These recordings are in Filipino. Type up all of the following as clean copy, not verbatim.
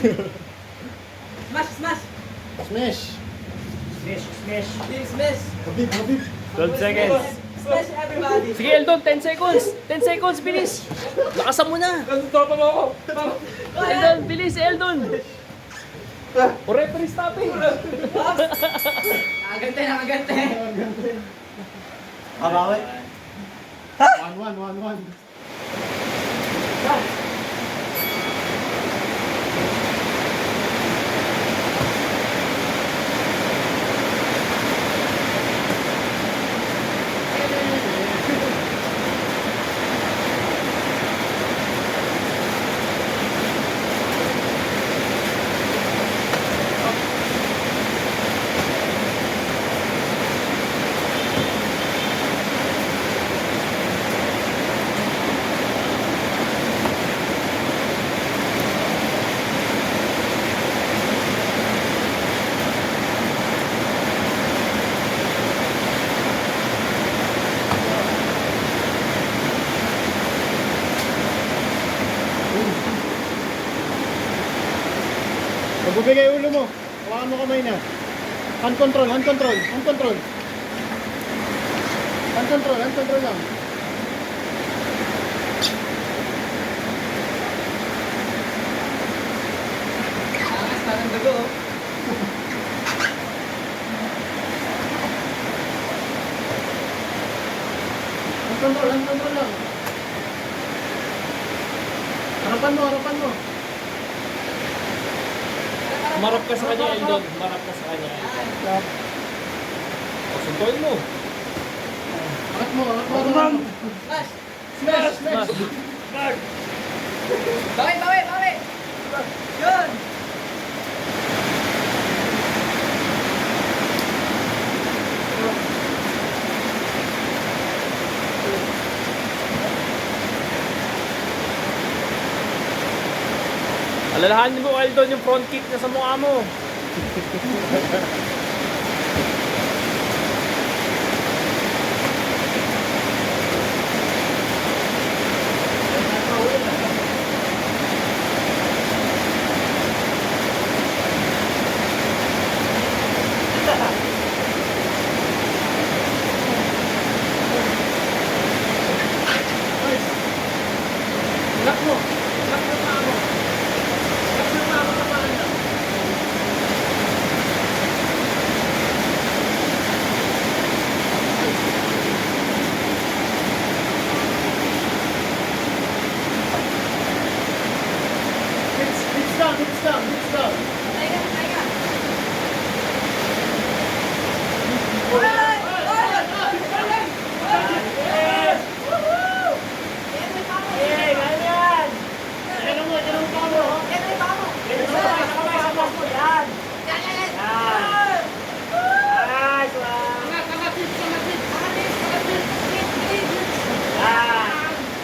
Smash, smash! Smash. Team smash! Habib, Habib. 12 seconds. Smash everybody! Sige, Eldon, 10 seconds. 10 seconds, bilis. Lakasan mo na. Tropa mo ako! Eldon, bilis, Eldon. O referee stopping. Nakagante, nakagante! Abawi. 1-1. Magbibigay ulo mo. Hawakan mo kamay na. Hand control, hand control, hand control. Hand control, hand control lang. Angas, parang dugo oh. Hand control lang. Harapan mo, harapan mo. Marap ka sa kanya, Eldon. Marap ka sa kanya. O, suntuin mo. Angat mo, angat mo. Smash! Smash, smash. Bawi, bawi, bawi! Yun! Alalahanin mo, Eldon, yung front kick na sa mukha mo. Lock mo. Lock mo pa mo. Lock mo pa mo sa panga. Hits down, hits down, hits down. Patay ka, patay ka! Oy! Oy! Yes! Woohoo! Yan may pamo! Ganun mo, ganun pa mo. Yan may pamo! Ganun mo, sabay, sabay. Yan. Yan, yan, yan! Nice one. Nakatip, nakatip. Nakatip, nakatip, nakatip, nakatip.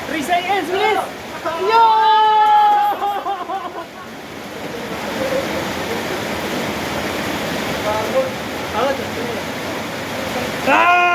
3 seconds, bilis! Yo! Ah!